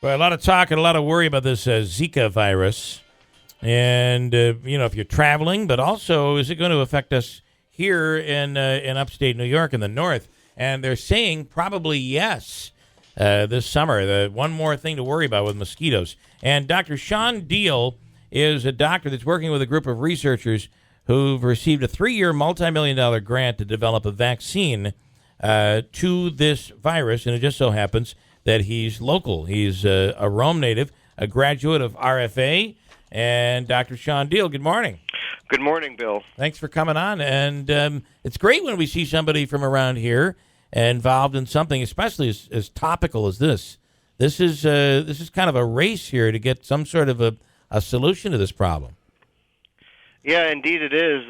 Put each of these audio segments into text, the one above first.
Well, a lot of talk and a lot of worry about this Zika virus. And, if you're traveling, but also is it going to affect us here in upstate New York in the north? And they're saying probably yes this summer. One more thing to worry about with mosquitoes. And Dr. Sean Diehl is a doctor that's working with a group of researchers who've received a 3-year, multi-million-dollar grant to develop a vaccine to this virus. And it just so happens that he's local. He's a Rome native, a graduate of RFA. And Dr. Sean Diehl, good morning. Good morning, Bill. Thanks for coming on. And it's great when we see somebody from around here involved in something, especially as topical as this. This is kind of a race here to get some sort of a solution to this problem. Yeah, indeed it is.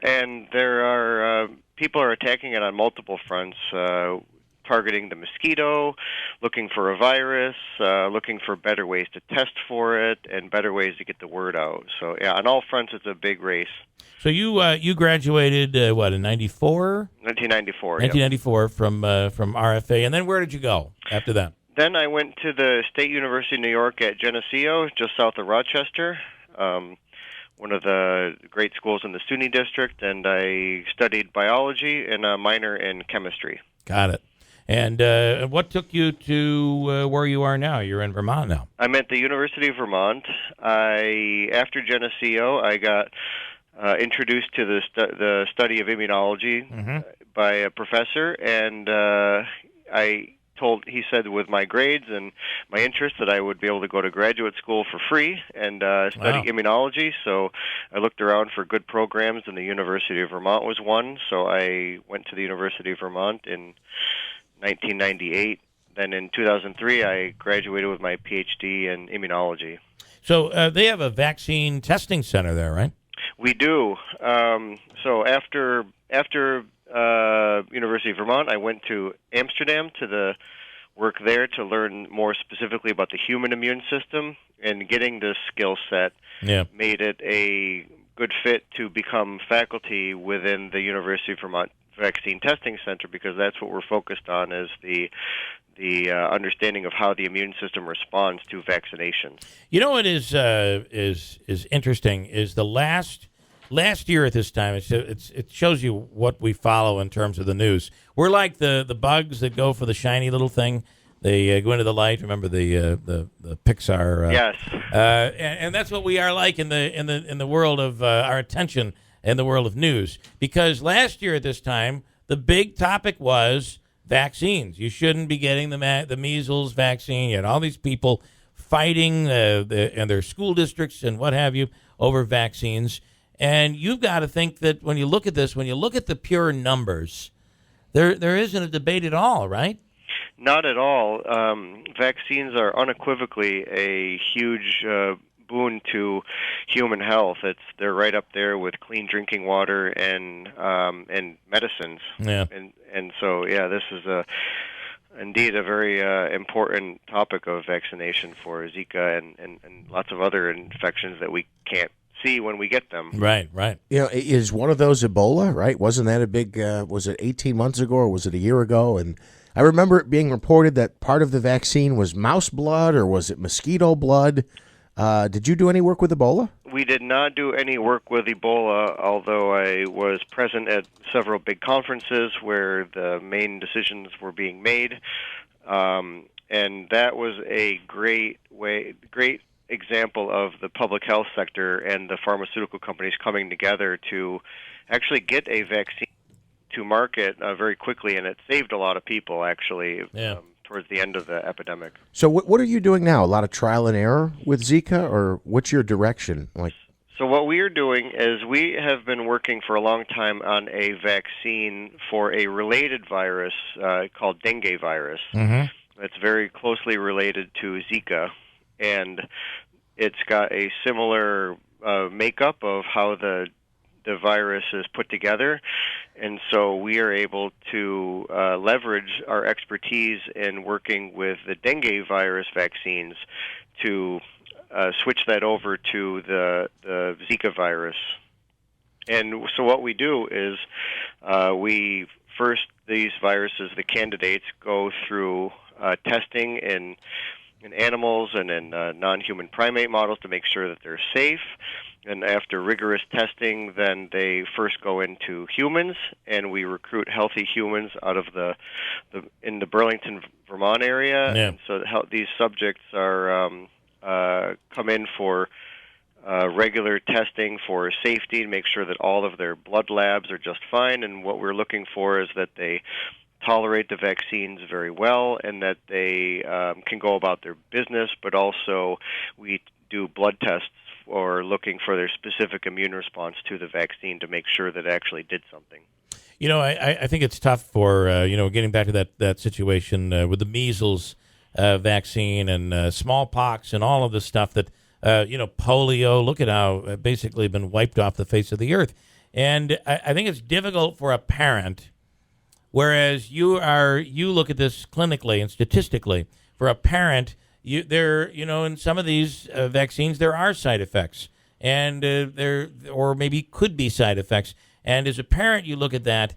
And there are people are attacking it on multiple fronts. Targeting the mosquito, looking for a virus, looking for better ways to test for it, and better ways to get the word out. So, yeah, on all fronts, it's a big race. So you graduated, in 94? 1994, 1994 yep. from RFA. And then where did you go after that? Then I went to the State University of New York at Geneseo, just south of Rochester, one of the great schools in the SUNY district, and I studied biology and a minor in chemistry. Got it. And what took you to where you are now? You're in Vermont now. I'm at the University of Vermont. After Geneseo, I got introduced to the study of immunology by a professor, and he said with my grades and my interest that I would be able to go to graduate school for free and study immunology. So I looked around for good programs, and the University of Vermont was one. So I went to the University of Vermont in 1998. Then in 2003, I graduated with my PhD in immunology. So they have a vaccine testing center there, right? We do. So after University of Vermont, I went to Amsterdam to work there to learn more specifically about the human immune system, and getting this skill set made it a good fit to become faculty within the University of Vermont Vaccine Testing Center, because that's what we're focused on, is the understanding of how the immune system responds to vaccinations. You know what is interesting is the last year at this time. It shows you what we follow in terms of the news. We're like the bugs that go for the shiny little thing. They go into the light. Remember the Pixar? Yes. And that's what we are like in the world of our attention. In the world of news, because last year at this time, the big topic was vaccines. You shouldn't be getting the measles vaccine. You had all these people fighting in their school districts and what have you over vaccines. And you've got to think that when you look at this, when you look at the pure numbers, there isn't a debate at all, right? Not at all. Vaccines are unequivocally a huge boon to human health. They're right up there with clean drinking water and medicines. Yeah. And so this is indeed a very important topic of vaccination for Zika and lots of other infections that we can't see when we get them. Right. Is one of those Ebola, right? Wasn't that a big, was it 18 months ago or was it a year ago? And I remember it being reported that part of the vaccine was mouse blood, or was it mosquito blood? Did you do any work with Ebola? We did not do any work with Ebola, although I was present at several big conferences where the main decisions were being made. And that was a great example of the public health sector and the pharmaceutical companies coming together to actually get a vaccine to market very quickly, and it saved a lot of people, actually. Yeah. Towards the end of the epidemic. So what are you doing now? A lot of trial and error with Zika, or what's your direction? So what we are doing is we have been working for a long time on a vaccine for a related virus called dengue virus. It's very closely related to Zika, and it's got a similar makeup of how the virus is put together, and so we are able to leverage our expertise in working with the dengue virus vaccines to switch that over to the Zika virus. And so what we do is these viruses, the candidates, go through testing in in animals and in non-human primate models to make sure that they're safe. And after rigorous testing, then they first go into humans, and we recruit healthy humans out of in the Burlington, Vermont area. Yeah. And so these subjects are come in for regular testing for safety to make sure that all of their blood labs are just fine. And what we're looking for is that they tolerate the vaccines very well and that they can go about their business, but also we do blood tests or looking for their specific immune response to the vaccine to make sure that it actually did something. You know, I think it's tough for, getting back to that situation with the measles vaccine and smallpox and all of this stuff that, polio, look at how basically been wiped off the face of the earth. And I think it's difficult for a parent, whereas you look at this clinically and statistically, for a parent, in some of these vaccines, there are side effects, and or maybe could be side effects. And as a parent, you look at that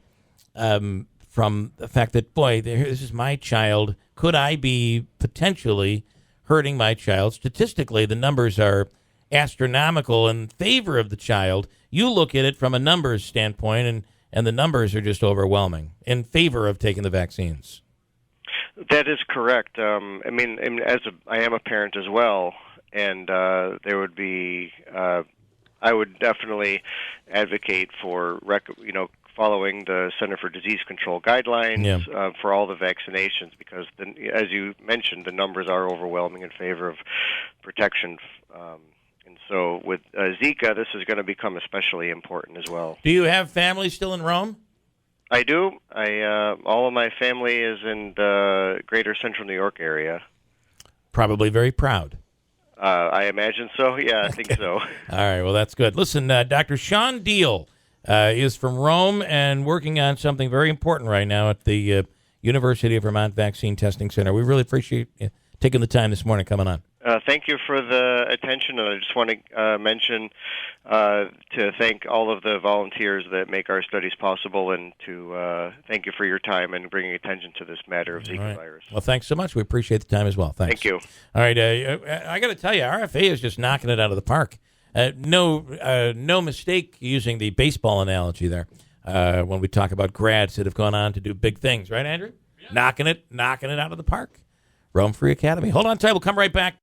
from the fact that, boy, this is my child. Could I be potentially hurting my child? Statistically, the numbers are astronomical in favor of the child. You look at it from a numbers standpoint, and the numbers are just overwhelming in favor of taking the vaccines. That is correct. I am a parent as well, and there would be. I would definitely advocate for following the Center for Disease Control guidelines for all the vaccinations, because as you mentioned, the numbers are overwhelming in favor of protection. And so with Zika, this is going to become especially important as well. Do you have family still in Rome? I do. All of my family is in the greater central New York area. Probably very proud. I imagine so. Yeah, I think so. All right. Well, that's good. Listen, Dr. Sean Diehl is from Rome and working on something very important right now at the University of Vermont Vaccine Testing Center. We really appreciate you taking the time this morning coming on. Thank you for the attention, and I just want to mention to thank all of the volunteers that make our studies possible, and to thank you for your time and bringing attention to this matter of Zika virus. Well, thanks so much. We appreciate the time as well. Thanks. Thank you. All right, I got to tell you, RFA is just knocking it out of the park. No mistake using the baseball analogy there when we talk about grads that have gone on to do big things, right, Andrew? Yeah. Knocking it out of the park. Rome Free Academy. Hold on tight. We'll come right back.